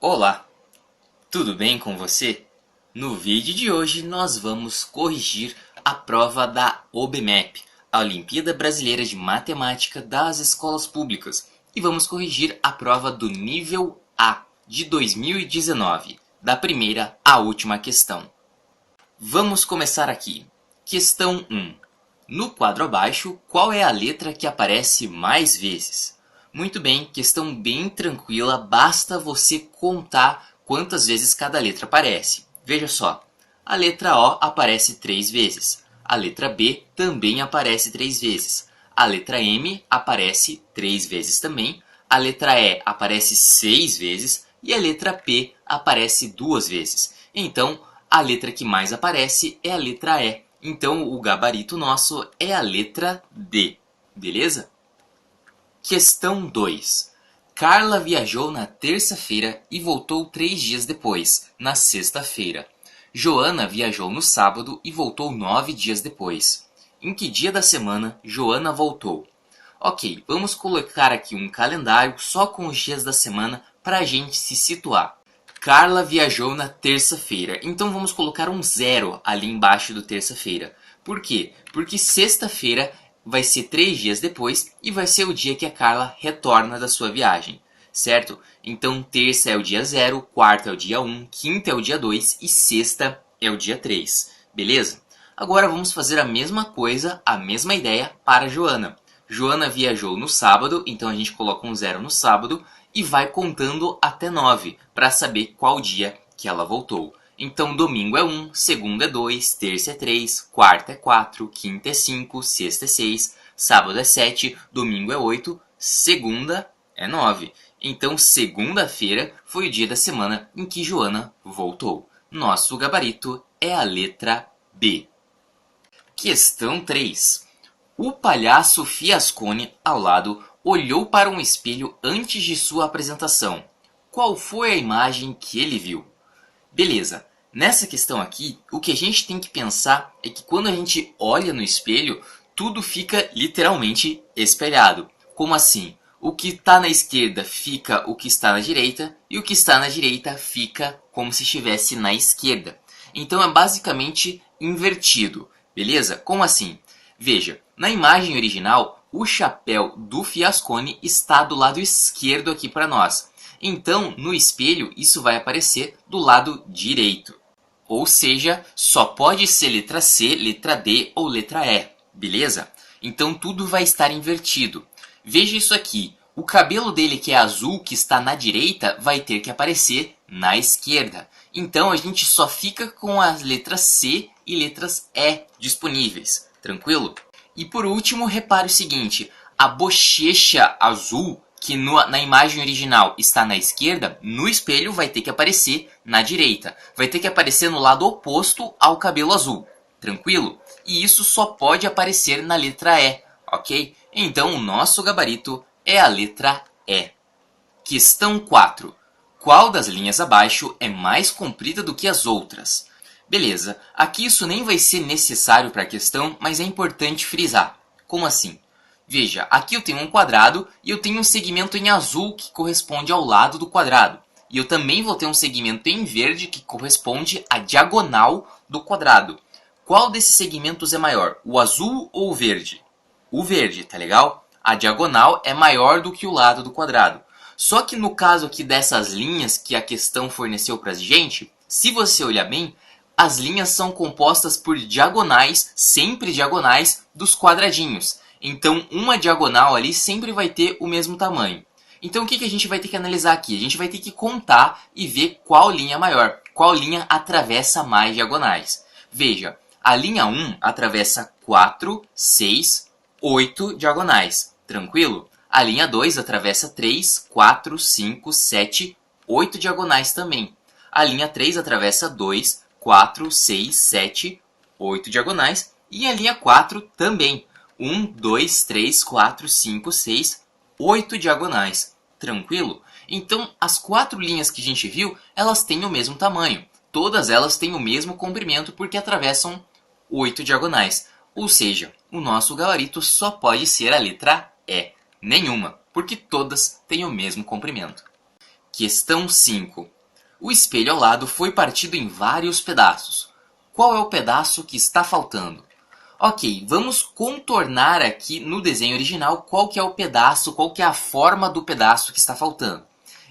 Olá, tudo bem com você? No vídeo de hoje nós vamos corrigir a prova da OBMEP, a Olimpíada Brasileira de Matemática das Escolas Públicas, e vamos corrigir a prova do nível A de 2019, da primeira à última questão. Vamos começar aqui. Questão 1. No quadro abaixo, qual é a letra que aparece mais vezes? Muito bem, questão bem tranquila, basta você contar quantas vezes cada letra aparece. Veja só, a letra O aparece 3 vezes, a letra B também aparece 3 vezes, a letra M aparece 3 vezes também, a letra E aparece 6 vezes e a letra P aparece 2 vezes. Então, a letra que mais aparece é a letra E. Então, o gabarito nosso é a letra D. Beleza? Questão 2. Carla viajou na terça-feira e voltou 3 dias depois, na sexta-feira. Joana viajou no sábado e voltou 9 dias depois. Em que dia da semana Joana voltou? Ok, vamos colocar aqui um calendário só com os dias da semana para a gente se situar. Carla viajou na terça-feira, então vamos colocar um 0 ali embaixo do terça-feira. Por quê? Porque sexta-feira vai ser 3 dias depois e vai ser o dia que a Carla retorna da sua viagem, certo? Então terça é o dia 0, quarta é o dia 1, quinta é o dia 2 e sexta é o dia 3, beleza? Agora vamos fazer a mesma coisa, a mesma ideia para Joana. Joana viajou no sábado, então a gente coloca um 0 no sábado e vai contando até 9 para saber qual dia que ela voltou. Então domingo é 1, segunda é 2, terça é 3, quarta é 4, quinta é 5, sexta é 6, sábado é 7, domingo é 8, segunda é 9. Então segunda-feira foi o dia da semana em que Joana voltou. Nosso gabarito é a letra B. Questão 3. O palhaço Fiascone, ao lado, olhou para um espelho antes de sua apresentação. Qual foi a imagem que ele viu? Beleza, nessa questão aqui, o que a gente tem que pensar é que quando a gente olha no espelho, tudo fica literalmente espelhado. Como assim? O que está na esquerda fica o que está na direita, e o que está na direita fica como se estivesse na esquerda. Então é basicamente invertido, beleza? Como assim? Veja, na imagem original, o chapéu do Fiascone está do lado esquerdo aqui para nós. Então, no espelho, isso vai aparecer do lado direito. Ou seja, só pode ser letra C, letra D ou letra E, beleza? Então, tudo vai estar invertido. Veja isso aqui. O cabelo dele, que é azul, que está na direita, vai ter que aparecer na esquerda. Então, a gente só fica com as letras C e letras E disponíveis. Tranquilo? E por último, repare o seguinte. A bochecha azul, que na imagem original está na esquerda, no espelho vai ter que aparecer na direita. Vai ter que aparecer no lado oposto ao cabelo azul. Tranquilo? E isso só pode aparecer na letra E, ok? Então o nosso gabarito é a letra E. Questão 4. Qual das linhas abaixo é mais comprida do que as outras? Beleza, aqui isso nem vai ser necessário para a questão, mas é importante frisar. Como assim? Veja, aqui eu tenho um quadrado e eu tenho um segmento em azul que corresponde ao lado do quadrado. E eu também vou ter um segmento em verde que corresponde à diagonal do quadrado. Qual desses segmentos é maior, o azul ou o verde? O verde, tá legal? A diagonal é maior do que o lado do quadrado. Só que no caso aqui dessas linhas que a questão forneceu pra gente, se você olhar bem, as linhas são compostas por diagonais, sempre diagonais, dos quadradinhos. Então, uma diagonal ali sempre vai ter o mesmo tamanho. Então, o que a gente vai ter que analisar aqui? A gente vai ter que contar e ver qual linha é maior, qual linha atravessa mais diagonais. Veja, a linha 1 atravessa 4, 6, 8 diagonais. Tranquilo? A linha 2 atravessa 3, 4, 5, 7, 8 diagonais também. A linha 3 atravessa 2, 4, 6, 7, 8 diagonais. E a linha 4 também. 1, 2, 3, 4, 5, 6, 8 diagonais. Tranquilo? Então, as 4 linhas que a gente viu, elas têm o mesmo tamanho. Todas elas têm o mesmo comprimento porque atravessam 8 diagonais. Ou seja, o nosso gabarito só pode ser a letra E. Nenhuma, porque todas têm o mesmo comprimento. Questão 5. O espelho ao lado foi partido em vários pedaços. Qual é o pedaço que está faltando? Ok, vamos contornar aqui no desenho original qual que é o pedaço, qual que é a forma do pedaço que está faltando.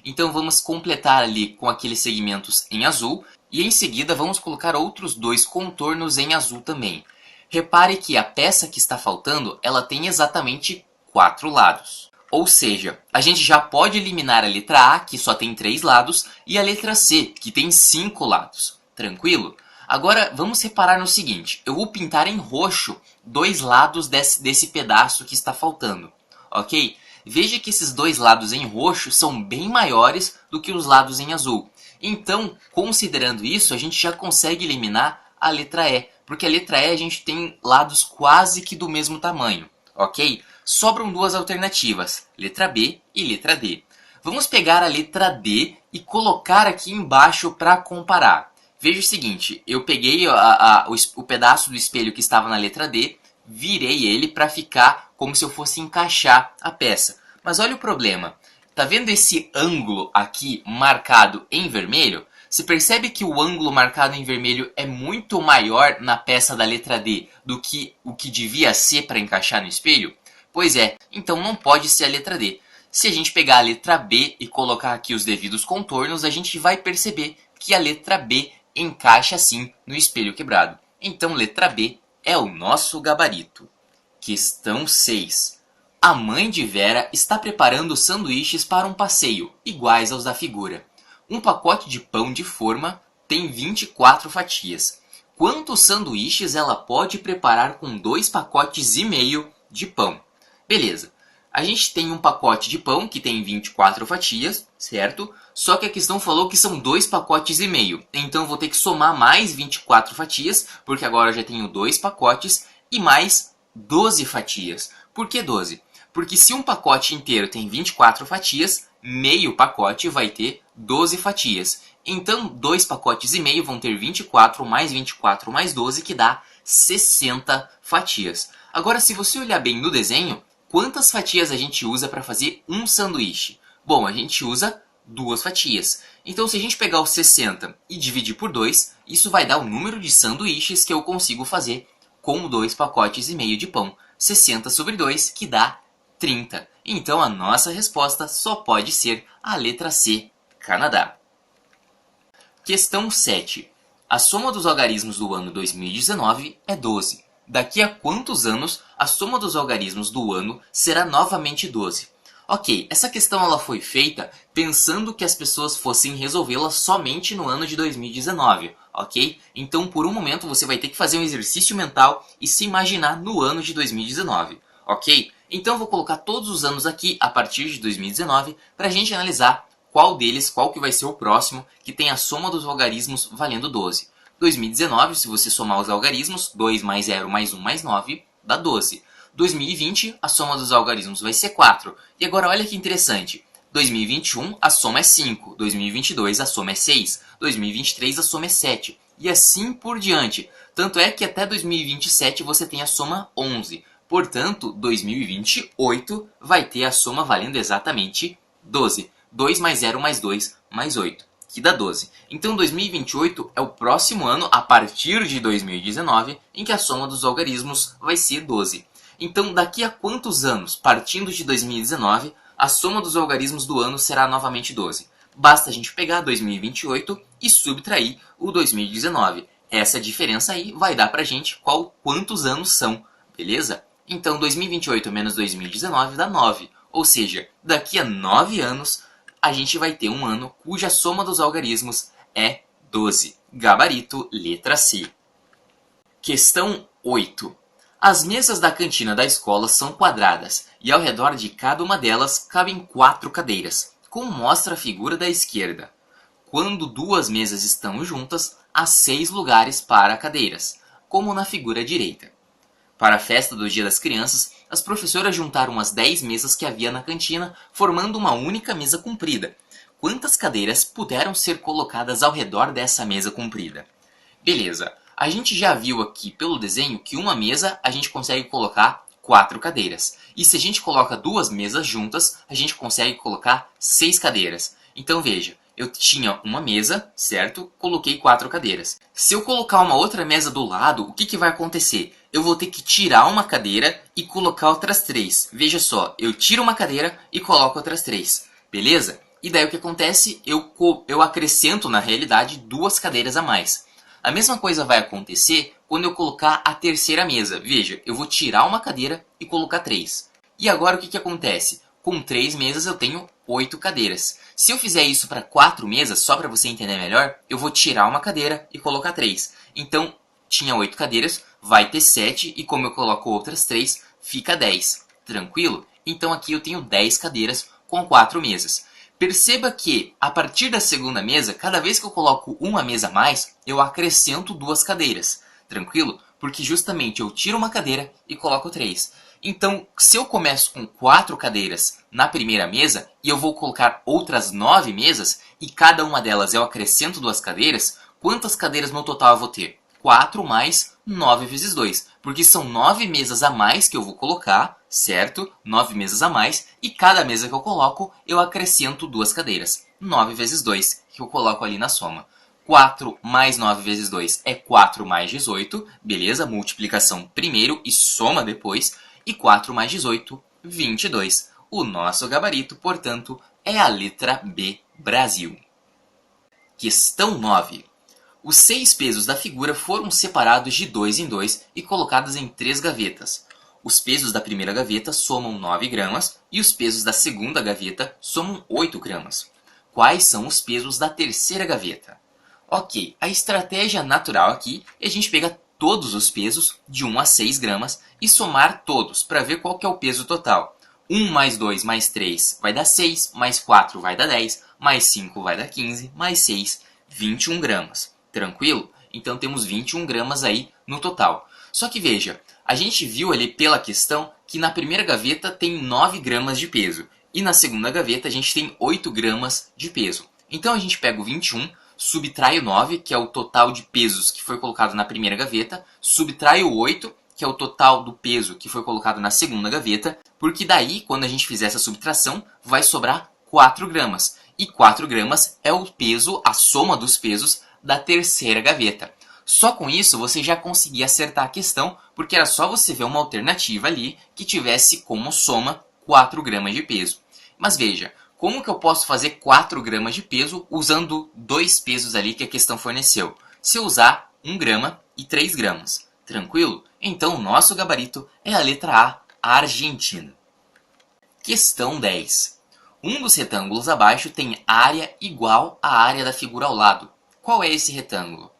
Então vamos completar ali com aqueles segmentos em azul e em seguida vamos colocar outros dois contornos em azul também. Repare que a peça que está faltando, ela tem exatamente 4 lados. Ou seja, a gente já pode eliminar a letra A, que só tem 3 lados, e a letra C, que tem 5 lados. Tranquilo? Agora vamos reparar no seguinte, eu vou pintar em roxo 2 lados desse pedaço que está faltando, ok? Veja que esses 2 lados em roxo são bem maiores do que os lados em azul. Então, considerando isso, a gente já consegue eliminar a letra E, porque a letra E a gente tem lados quase que do mesmo tamanho, ok? Sobram duas alternativas, letra B e letra D. Vamos pegar a letra D e colocar aqui embaixo para comparar. Veja o seguinte, eu peguei o pedaço do espelho que estava na letra D, virei ele para ficar como se eu fosse encaixar a peça. Mas olha o problema, tá vendo esse ângulo aqui marcado em vermelho? Você percebe que o ângulo marcado em vermelho é muito maior na peça da letra D do que o que devia ser para encaixar no espelho? Pois é, então não pode ser a letra D. Se a gente pegar a letra B e colocar aqui os devidos contornos, a gente vai perceber que a letra B encaixa sim no espelho quebrado. Então letra B é o nosso gabarito. Questão 6. A mãe de Vera está preparando sanduíches para um passeio, iguais aos da figura. Um pacote de pão de forma tem 24 fatias. Quantos sanduíches ela pode preparar com 2 pacotes e meio de pão? Beleza. A gente tem um pacote de pão que tem 24 fatias, certo? Só que a questão falou que são 2 pacotes e meio. Então eu vou ter que somar mais 24 fatias, porque agora eu já tenho 2 pacotes e mais 12 fatias. Por que 12? Porque se um pacote inteiro tem 24 fatias, meio pacote vai ter 12 fatias. Então 2 pacotes e meio vão ter 24 mais 12, que dá 60 fatias. Agora, se você olhar bem no desenho, quantas fatias a gente usa para fazer um sanduíche? Bom, a gente usa 2 fatias. Então, se a gente pegar os 60 e dividir por 2, isso vai dar o número de sanduíches que eu consigo fazer com 2 pacotes e meio de pão. 60 sobre 2, que dá 30. Então, a nossa resposta só pode ser a letra C, Canadá. Questão 7. A soma dos algarismos do ano 2019 é 12. Daqui a quantos anos a soma dos algarismos do ano será novamente 12? Ok, essa questão ela foi feita pensando que as pessoas fossem resolvê-la somente no ano de 2019, ok? Então, por um momento, você vai ter que fazer um exercício mental e se imaginar no ano de 2019, ok? Então, eu vou colocar todos os anos aqui a partir de 2019 para a gente analisar qual deles, qual que vai ser o próximo que tem a soma dos algarismos valendo 12. 2019, se você somar os algarismos, 2 mais 0 mais 1 mais 9, dá 12. 2020, a soma dos algarismos vai ser 4. E agora olha que interessante. 2021, a soma é 5. 2022, a soma é 6. 2023, a soma é 7. E assim por diante. Tanto é que até 2027 você tem a soma 11. Portanto, 2028 vai ter a soma valendo exatamente 12. 2 mais 0 mais 2 mais 8. Que dá 12. Então 2028 é o próximo ano, a partir de 2019, em que a soma dos algarismos vai ser 12. Então daqui a quantos anos, partindo de 2019, a soma dos algarismos do ano será novamente 12? Basta a gente pegar 2028 e subtrair o 2019. Essa diferença aí vai dar pra gente quantos anos são, beleza? Então 2028 menos 2019 dá 9. Ou seja, daqui a 9 anos a gente vai ter um ano cuja soma dos algarismos é 12. Gabarito, letra C. Questão 8. As mesas da cantina da escola são quadradas e ao redor de cada uma delas cabem 4 cadeiras, como mostra a figura da esquerda. Quando 2 mesas estão juntas, há 6 lugares para cadeiras, como na figura direita. Para a festa do Dia das Crianças, as professoras juntaram as 10 mesas que havia na cantina, formando uma única mesa comprida. Quantas cadeiras puderam ser colocadas ao redor dessa mesa comprida? Beleza, a gente já viu aqui pelo desenho que uma mesa a gente consegue colocar 4 cadeiras. E se a gente coloca 2 mesas juntas, a gente consegue colocar 6 cadeiras. Então veja, eu tinha uma mesa, certo? Coloquei 4 cadeiras. Se eu colocar uma outra mesa do lado, o que vai acontecer? Eu vou ter que tirar uma cadeira e colocar outras 3. Veja só, eu tiro uma cadeira e coloco outras 3. Beleza? E daí o que acontece? Eu acrescento, na realidade, 2 cadeiras a mais. A mesma coisa vai acontecer quando eu colocar a terceira mesa. Veja, eu vou tirar uma cadeira e colocar 3. E agora o que acontece? Com 3 mesas eu tenho 8 cadeiras. Se eu fizer isso para 4 mesas, só para você entender melhor, eu vou tirar uma cadeira e colocar 3. Então, tinha 8 cadeiras, vai ter 7 e como eu coloco outras 3, fica 10. Tranquilo? Então aqui eu tenho 10 cadeiras com 4 mesas. Perceba que, a partir da segunda mesa, cada vez que eu coloco uma mesa a mais, eu acrescento 2 cadeiras. Tranquilo? Porque justamente eu tiro uma cadeira e coloco 3. Então, se eu começo com 4 cadeiras na primeira mesa e eu vou colocar outras 9 mesas e cada uma delas eu acrescento 2 cadeiras, quantas cadeiras no total eu vou ter? 4 mais 9 vezes 2, porque são 9 mesas a mais que eu vou colocar, certo? 9 mesas a mais, e cada mesa que eu coloco, eu acrescento 2 cadeiras. 9 vezes 2, que eu coloco ali na soma. 4 mais 9 vezes 2 é 4 mais 18, beleza? Multiplicação primeiro e soma depois. E 4 mais 18, 22. O nosso gabarito, portanto, é a letra B, Brasil. Questão 9. Os 6 pesos da figura foram separados de 2 em 2 e colocados em 3 gavetas. Os pesos da primeira gaveta somam 9 gramas e os pesos da segunda gaveta somam 8 gramas. Quais são os pesos da terceira gaveta? Ok, a estratégia natural aqui é a gente pegar todos os pesos de 1 a 6 gramas e somar todos para ver qual que é o peso total. 1 mais 2 mais 3 vai dar 6, mais 4 vai dar 10, mais 5 vai dar 15, mais 6, 21 gramas. Tranquilo? Então temos 21 gramas aí no total. Só que veja, a gente viu ali pela questão que na primeira gaveta tem 9 gramas de peso e na segunda gaveta a gente tem 8 gramas de peso. Então a gente pega o 21, subtrai o 9, que é o total de pesos que foi colocado na primeira gaveta, subtrai o 8, que é o total do peso que foi colocado na segunda gaveta, porque daí, quando a gente fizer essa subtração, vai sobrar 4 gramas. E 4 gramas é o peso, a soma dos pesos da terceira gaveta. Só com isso você já conseguia acertar a questão, porque era só você ver uma alternativa ali que tivesse como soma 4 gramas de peso. Mas veja, como que eu posso fazer 4 gramas de peso usando 2 pesos ali que a questão forneceu? Se eu usar 1 grama e 3 gramas. Tranquilo? Então o nosso gabarito é a letra A, Argentina. Questão 10. Um dos retângulos abaixo tem área igual à área da figura ao lado. Qual é esse retângulo?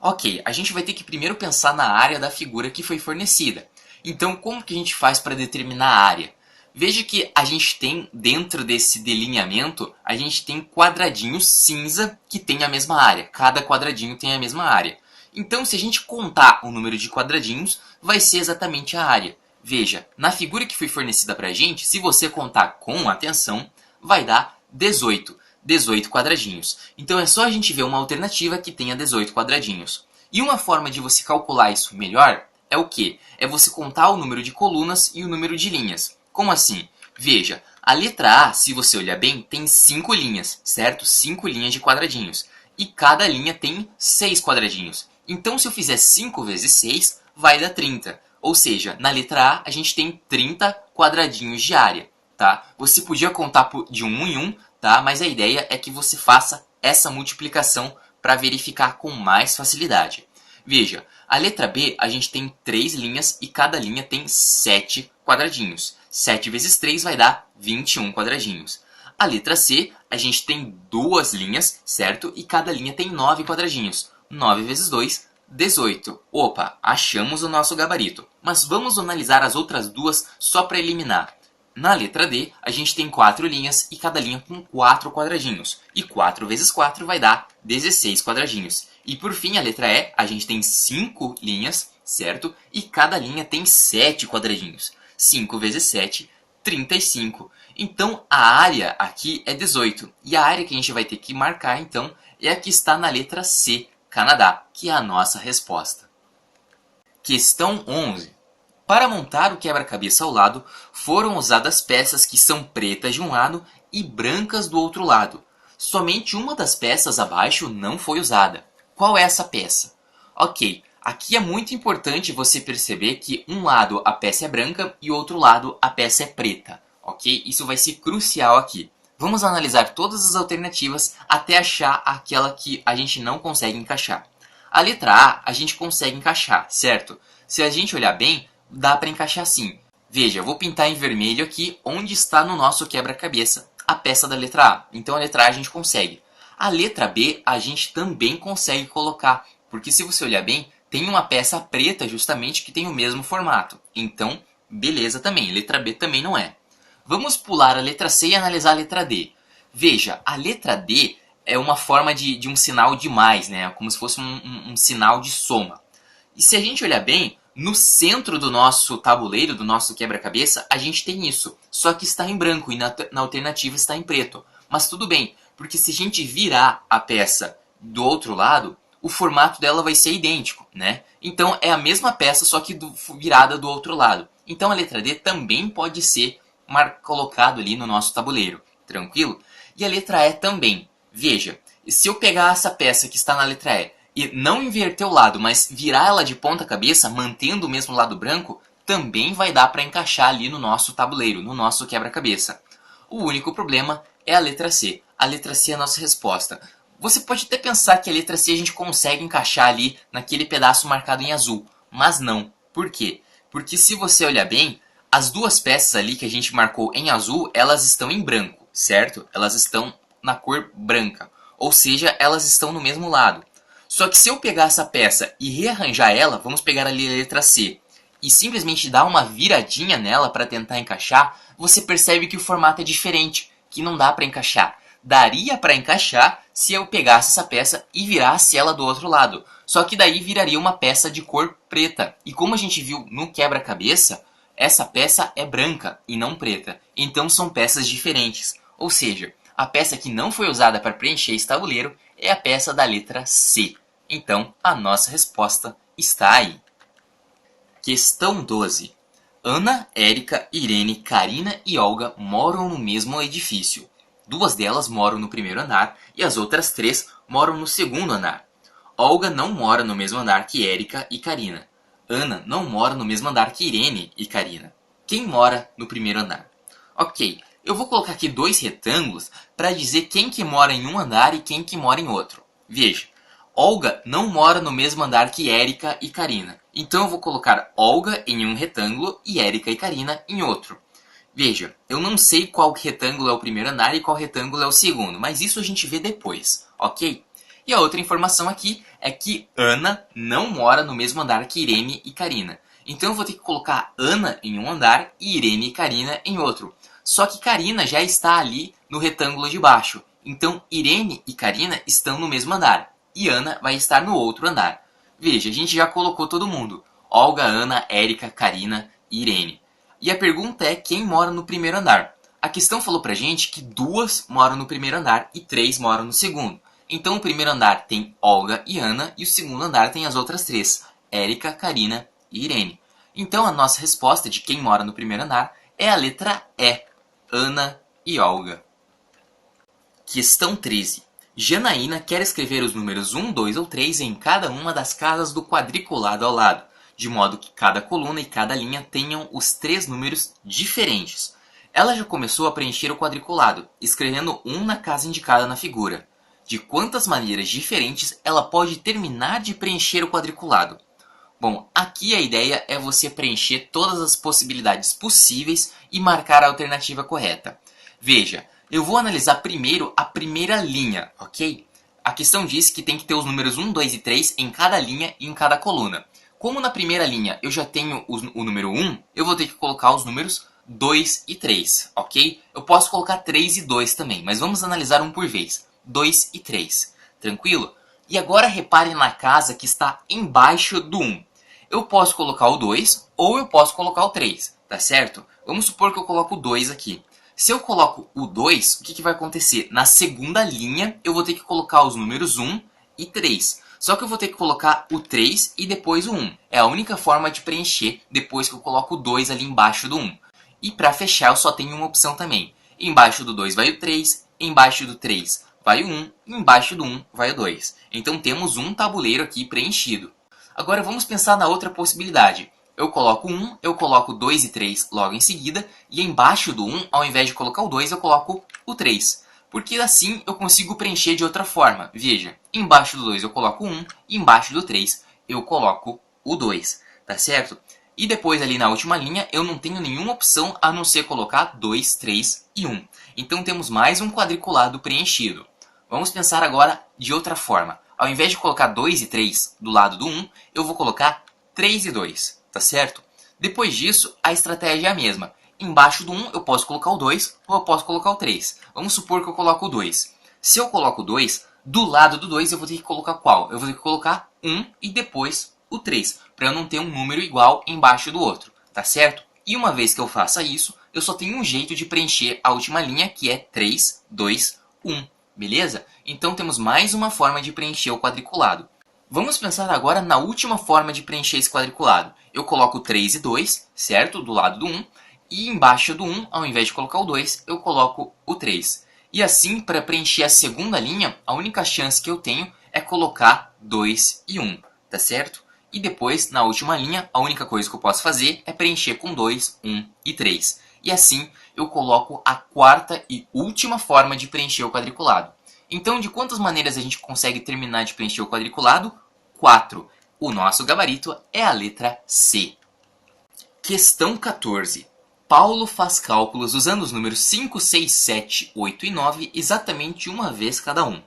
Ok, a gente vai ter que primeiro pensar na área da figura que foi fornecida. Então, como que a gente faz para determinar a área? Veja que a gente tem, dentro desse delineamento, a gente tem quadradinhos cinza que tem a mesma área. Cada quadradinho tem a mesma área. Então, se a gente contar o número de quadradinhos, vai ser exatamente a área. Veja, na figura que foi fornecida para a gente, se você contar com atenção, vai dar 18. 18 quadradinhos. Então é só a gente ver uma alternativa que tenha 18 quadradinhos. E uma forma de você calcular isso melhor é o quê? É você contar o número de colunas e o número de linhas. Como assim? Veja, a letra A, se você olhar bem, tem 5 linhas, certo? 5 linhas de quadradinhos. E cada linha tem 6 quadradinhos. Então se eu fizer 5 vezes 6, vai dar 30. Ou seja, na letra A gente tem 30 quadradinhos de área. Tá? Você podia contar de 1 em 1, tá? Mas a ideia é que você faça essa multiplicação para verificar com mais facilidade. Veja, a letra B a gente tem 3 linhas e cada linha tem 7 quadradinhos. 7 vezes 3 vai dar 21 quadradinhos. A letra C a gente tem 2 linhas, certo? E cada linha tem 9 quadradinhos. 9 vezes 2, 18. Opa, achamos o nosso gabarito. Mas vamos analisar as outras duas só para eliminar. Na letra D, a gente tem 4 linhas e cada linha com 4 quadradinhos. E 4 vezes 4 vai dar 16 quadradinhos. E por fim, a letra E, a gente tem 5 linhas, certo? E cada linha tem 7 quadradinhos. 5 vezes 7, 35. Então, a área aqui é 18. E a área que a gente vai ter que marcar, então, é a que está na letra C, Canadá, que é a nossa resposta. Questão 11. Para montar o quebra-cabeça ao lado, foram usadas peças que são pretas de um lado e brancas do outro lado. somente uma das peças abaixo não foi usada. Qual é essa peça? Ok, aqui é muito importante você perceber que um lado a peça é branca e o outro lado a peça é preta. Ok? Isso vai ser crucial aqui. Vamos analisar todas as alternativas até achar aquela que a gente não consegue encaixar. A letra A gente consegue encaixar, certo? Se a gente olhar bem, dá para encaixar sim. Veja, eu vou pintar em vermelho aqui onde está no nosso quebra-cabeça a peça da letra A. Então a letra A a gente consegue. A letra B a gente também consegue colocar, porque se você olhar bem, tem uma peça preta justamente que tem o mesmo formato. Então, beleza também, letra B também não é. Vamos pular a letra C e analisar a letra D. Veja, a letra D é uma forma de um sinal de mais, né? Como se fosse um sinal de soma. E se a gente olhar bem, no centro do nosso tabuleiro, do nosso quebra-cabeça, a gente tem isso. Só que está em branco e na alternativa está em preto. Mas tudo bem, porque se a gente virar a peça do outro lado, o formato dela vai ser idêntico, né? Então é a mesma peça, só que virada do outro lado. Então a letra D também pode ser colocado ali no nosso tabuleiro, tranquilo? E a letra E também. Veja, se eu pegar essa peça que está na letra E e não inverter o lado, mas virar ela de ponta cabeça, mantendo o mesmo lado branco, também vai dar para encaixar ali no nosso tabuleiro, no nosso quebra-cabeça. O único problema é a letra C. A letra C é a nossa resposta. Você pode até pensar que a letra C a gente consegue encaixar ali naquele pedaço marcado em azul, mas não. Por quê? Porque se você olhar bem, as duas peças ali que a gente marcou em azul, elas estão em branco, certo? Elas estão na cor branca, ou seja, elas estão no mesmo lado. Só que se eu pegar essa peça e rearranjar ela, vamos pegar ali a letra C, e simplesmente dar uma viradinha nela para tentar encaixar, você percebe que o formato é diferente, que não dá para encaixar. Daria para encaixar se eu pegasse essa peça e virasse ela do outro lado. Só que daí viraria uma peça de cor preta. E como a gente viu no quebra-cabeça, essa peça é branca e não preta. Então são peças diferentes. Ou seja, a peça que não foi usada para preencher esse tabuleiro é a peça da letra C. Então a nossa resposta está aí. Questão 12. Ana, Érica, Irene, Karina e Olga moram no mesmo edifício. Duas delas moram no primeiro andar e as outras três moram no segundo andar. Olga não mora no mesmo andar que Érica e Karina. Ana não mora no mesmo andar que Irene e Karina. Quem mora no primeiro andar? Ok, eu vou colocar aqui dois retângulos para dizer quem que mora em um andar e quem que mora em outro. Veja, Olga não mora no mesmo andar que Érica e Karina. Então eu vou colocar Olga em um retângulo e Érica e Karina em outro. Veja, eu não sei qual retângulo é o primeiro andar e qual retângulo é o segundo, mas isso a gente vê depois, ok? E a outra informação aqui é que Ana não mora no mesmo andar que Irene e Karina. Então eu vou ter que colocar Ana em um andar e Irene e Karina em outro. Só que Karina já está ali no retângulo de baixo. Então Irene e Karina estão no mesmo andar. E Ana vai estar no outro andar. Veja, a gente já colocou todo mundo. Olga, Ana, Érica, Karina e Irene. E a pergunta é quem mora no primeiro andar. A questão falou pra gente que duas moram no primeiro andar e três moram no segundo. Então o primeiro andar tem Olga e Ana e o segundo andar tem as outras três, Érica, Karina e Irene. Então a nossa resposta de quem mora no primeiro andar é a letra E, Ana e Olga. Questão 13. Janaína quer escrever os números 1, 2 ou 3 em cada uma das casas do quadriculado ao lado, de modo que cada coluna e cada linha tenham os três números diferentes. Ela já começou a preencher o quadriculado, escrevendo um na casa indicada na figura. De quantas maneiras diferentes ela pode terminar de preencher o quadriculado? Bom, aqui a ideia é você preencher todas as possibilidades possíveis e marcar a alternativa correta. Veja, eu vou analisar primeiro a primeira linha, ok? A questão diz que tem que ter os números 1, 2 e 3 em cada linha e em cada coluna. Como na primeira linha eu já tenho o número 1, eu vou ter que colocar os números 2 e 3, ok? Eu posso colocar 3 e 2 também, mas vamos analisar um por vez. 2 e 3, tranquilo? E agora reparem na casa que está embaixo do 1. Eu posso colocar o 2 ou eu posso colocar o 3, tá certo? Vamos supor que eu coloco o 2 aqui. Se eu coloco o 2, o que vai acontecer? Na segunda linha eu vou ter que colocar os números 1 e 3. Só que eu vou ter que colocar o 3 e depois o 1. É a única forma de preencher depois que eu coloco o 2 ali embaixo do 1. E para fechar eu só tenho uma opção também. Embaixo do 2 vai o 3, embaixo do 3 vai o 1, e embaixo do 1 vai o 2. Então temos um tabuleiro aqui preenchido. Agora vamos pensar na outra possibilidade. Eu coloco 1, eu coloco 2 e 3 logo em seguida, e embaixo do 1, ao invés de colocar o 2, eu coloco o 3. Porque assim eu consigo preencher de outra forma. Veja, embaixo do 2 eu coloco o 1, e embaixo do 3 eu coloco o 2, tá certo? E depois ali na última linha eu não tenho nenhuma opção a não ser colocar 2, 3 e 1. Então temos mais um quadriculado preenchido. Vamos pensar agora de outra forma. Ao invés de colocar 2 e 3 do lado do 1, eu vou colocar 3 e 2, tá certo? Depois disso, a estratégia é a mesma. Embaixo do 1 eu posso colocar o 2 ou eu posso colocar o 3. Vamos supor que eu coloco o 2. Se eu coloco o 2, do lado do 2 eu vou ter que colocar qual? Eu vou ter que colocar 1 e depois o 3, para eu não ter um número igual embaixo do outro, tá certo? E uma vez que eu faça isso, eu só tenho um jeito de preencher a última linha, que é 3, 2, 1, beleza? Então temos mais uma forma de preencher o quadriculado. Vamos pensar agora na última forma de preencher esse quadriculado. Eu coloco 3 e 2, certo? Do lado do 1, e embaixo do 1, ao invés de colocar o 2, eu coloco o 3. E assim, para preencher a segunda linha, a única chance que eu tenho é colocar 2 e 1, tá certo? E depois, na última linha, a única coisa que eu posso fazer é preencher com 2, 1 e 3. E assim, eu coloco a quarta e última forma de preencher o quadriculado. Então, de quantas maneiras a gente consegue terminar de preencher o quadriculado? 4. O nosso gabarito é a letra C. Questão 14. Paulo faz cálculos usando os números 5, 6, 7, 8 e 9 exatamente uma vez cada um.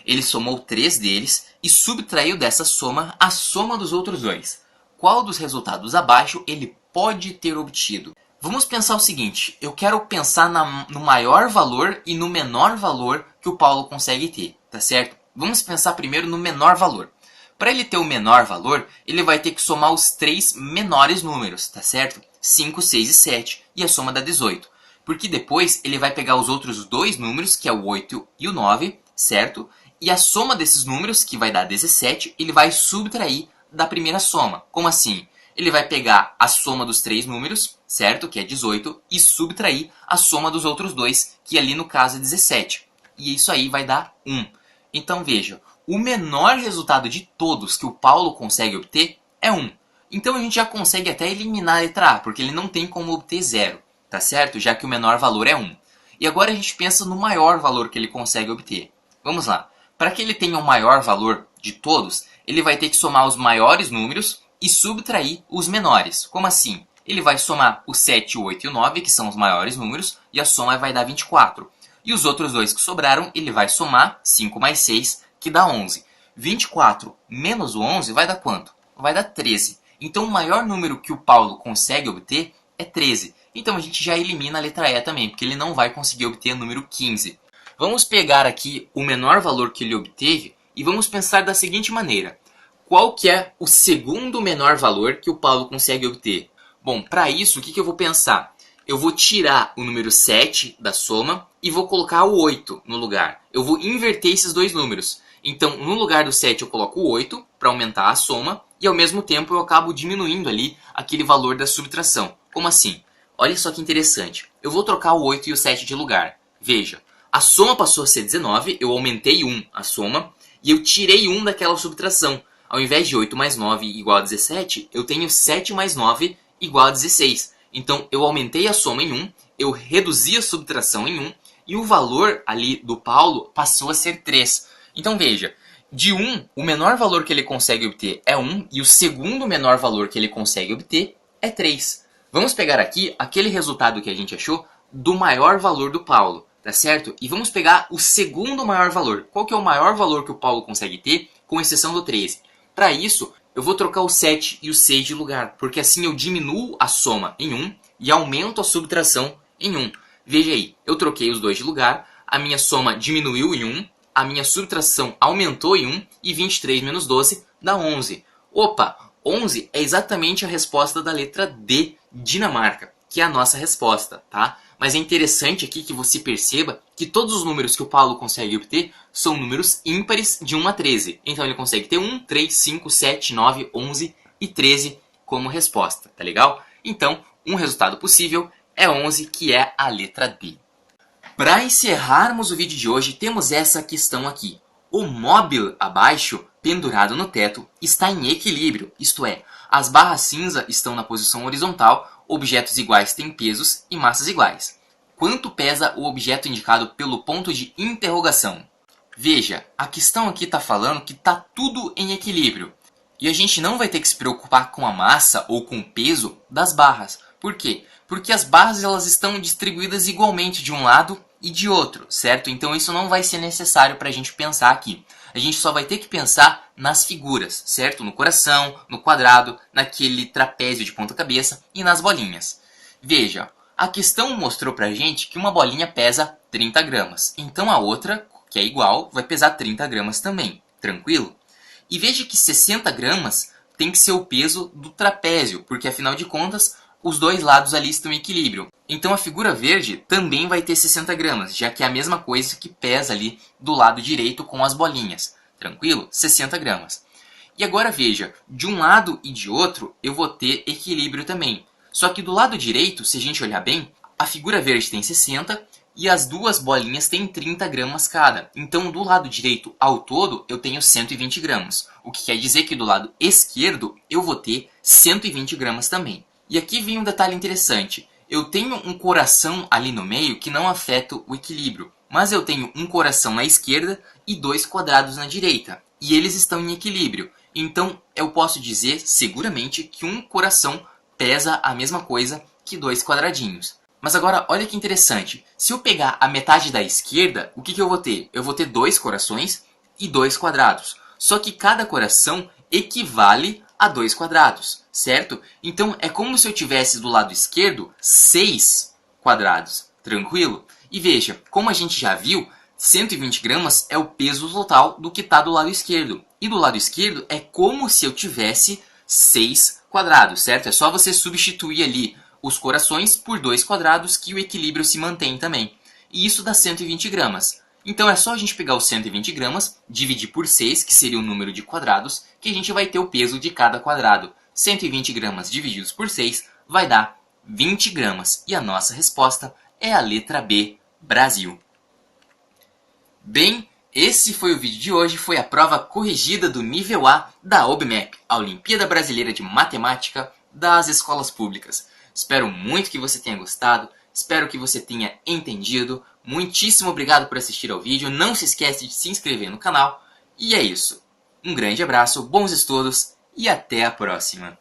Ele somou 3 deles e subtraiu dessa soma a soma dos outros dois. Qual dos resultados abaixo ele pode ter obtido? Vamos pensar o seguinte, eu quero pensar no maior valor e no menor valor que o Paulo consegue ter, tá certo? Vamos pensar primeiro no menor valor. Para ele ter o menor valor, ele vai ter que somar os 3 menores números, tá certo? 5, 6 e 7, e a soma dá 18. Porque depois ele vai pegar os outros dois números, que é o 8 e o 9, certo? E a soma desses números, que vai dar 17, ele vai subtrair da primeira soma. Como assim? Ele vai pegar a soma dos 3 números, certo? Que é 18, e subtrair a soma dos outros dois, que ali no caso é 17. E isso aí vai dar 1. Então veja, o menor resultado de todos que o Paulo consegue obter é 1. Então a gente já consegue até eliminar a letra A, porque ele não tem como obter 0, tá certo? Já que o menor valor é 1. E agora a gente pensa no maior valor que ele consegue obter. Vamos lá. Para que ele tenha o maior valor de todos, ele vai ter que somar os maiores números e subtrair os menores. Como assim? Ele vai somar o 7, o 8 e o 9, que são os maiores números, e a soma vai dar 24. E os outros dois que sobraram, ele vai somar 5 mais 6, que dá 11. 24 menos o 11 vai dar quanto? Vai dar 13. Então o maior número que o Paulo consegue obter é 13. Então a gente já elimina a letra E também, porque ele não vai conseguir obter o número 15. Vamos pegar aqui o menor valor que ele obteve e vamos pensar da seguinte maneira. Qual que é o segundo menor valor que o Paulo consegue obter? Bom, para isso, o que eu vou pensar? Eu vou tirar o número 7 da soma e vou colocar o 8 no lugar. Eu vou inverter esses dois números. Então, no lugar do 7 eu coloco o 8 para aumentar a soma e ao mesmo tempo eu acabo diminuindo ali aquele valor da subtração. Como assim? Olha só que interessante. Eu vou trocar o 8 e o 7 de lugar. Veja, a soma passou a ser 19, eu aumentei 1 a soma e eu tirei 1 daquela subtração. Ao invés de 8 mais 9 igual a 17, eu tenho 7 mais 9 igual a 16. Então eu aumentei a soma em 1, eu reduzi a subtração em 1 e o valor ali do Paulo passou a ser 3. Então veja, de 1, o menor valor que ele consegue obter é 1 e o segundo menor valor que ele consegue obter é 3. Vamos pegar aqui aquele resultado que a gente achou do maior valor do Paulo, tá certo? E vamos pegar o segundo maior valor. Qual que é o maior valor que o Paulo consegue ter, com exceção do 13? Para isso, eu vou trocar o 7 e o 6 de lugar, porque assim eu diminuo a soma em 1 e aumento a subtração em 1. Veja aí, eu troquei os dois de lugar, a minha soma diminuiu em 1, a minha subtração aumentou em 1 e 23 menos 12 dá 11. Opa, 11 é exatamente a resposta da letra D, Dinamarca, que é a nossa resposta, tá? Mas é interessante aqui que você perceba que todos os números que o Paulo consegue obter são números ímpares de 1 a 13. Então ele consegue ter 1, 3, 5, 7, 9, 11 e 13 como resposta, tá legal? Então, um resultado possível é 11, que é a letra D. Para encerrarmos o vídeo de hoje, temos essa questão aqui. O móvel abaixo, pendurado no teto, está em equilíbrio, isto é, as barras cinza estão na posição horizontal, objetos iguais têm pesos e massas iguais. Quanto pesa o objeto indicado pelo ponto de interrogação? Veja, a questão aqui está falando que está tudo em equilíbrio. E a gente não vai ter que se preocupar com a massa ou com o peso das barras. Por quê? Porque as barras elas estão distribuídas igualmente de um lado e de outro, certo? Então isso não vai ser necessário para a gente pensar aqui. A gente só vai ter que pensar nas figuras, certo? No coração, no quadrado, naquele trapézio de ponta cabeça e nas bolinhas. Veja, a questão mostrou pra gente que uma bolinha pesa 30 gramas. Então a outra, que é igual, vai pesar 30 gramas também. Tranquilo? E veja que 60 gramas tem que ser o peso do trapézio, porque afinal de contas, os dois lados ali estão em equilíbrio. Então a figura verde também vai ter 60 gramas, já que é a mesma coisa que pesa ali do lado direito com as bolinhas. Tranquilo? 60 gramas. E agora veja, de um lado e de outro eu vou ter equilíbrio também. Só que do lado direito, se a gente olhar bem, a figura verde tem 60 e as duas bolinhas têm 30 gramas cada. Então, do lado direito ao todo, eu tenho 120 gramas. O que quer dizer que do lado esquerdo, eu vou ter 120 gramas também. E aqui vem um detalhe interessante. Eu tenho um coração ali no meio que não afeta o equilíbrio. Mas eu tenho um coração na esquerda e dois quadrados na direita. E eles estão em equilíbrio. Então, eu posso dizer seguramente que um coração pesa a mesma coisa que dois quadradinhos. Mas agora, olha que interessante. Se eu pegar a metade da esquerda, o que eu vou ter? Eu vou ter dois corações e dois quadrados. Só que cada coração equivale a dois quadrados, certo? Então, é como se eu tivesse do lado esquerdo 6 quadrados. Tranquilo? E veja, como a gente já viu, 120 gramas é o peso total do que está do lado esquerdo. E do lado esquerdo é como se eu tivesse 6 quadrados, certo? É só você substituir ali os corações por dois quadrados que o equilíbrio se mantém também. E isso dá 120 gramas. Então é só a gente pegar os 120 gramas, dividir por 6, que seria o número de quadrados, que a gente vai ter o peso de cada quadrado. 120 gramas divididos por 6 vai dar 20 gramas. E a nossa resposta é a letra B, Brasil. Bem, esse foi o vídeo de hoje, foi a prova corrigida do nível A da OBMEP, a Olimpíada Brasileira de Matemática das Escolas Públicas. Espero muito que você tenha gostado, espero que você tenha entendido. Muitíssimo obrigado por assistir ao vídeo, não se esquece de se inscrever no canal. E é isso. Um grande abraço, bons estudos e até a próxima!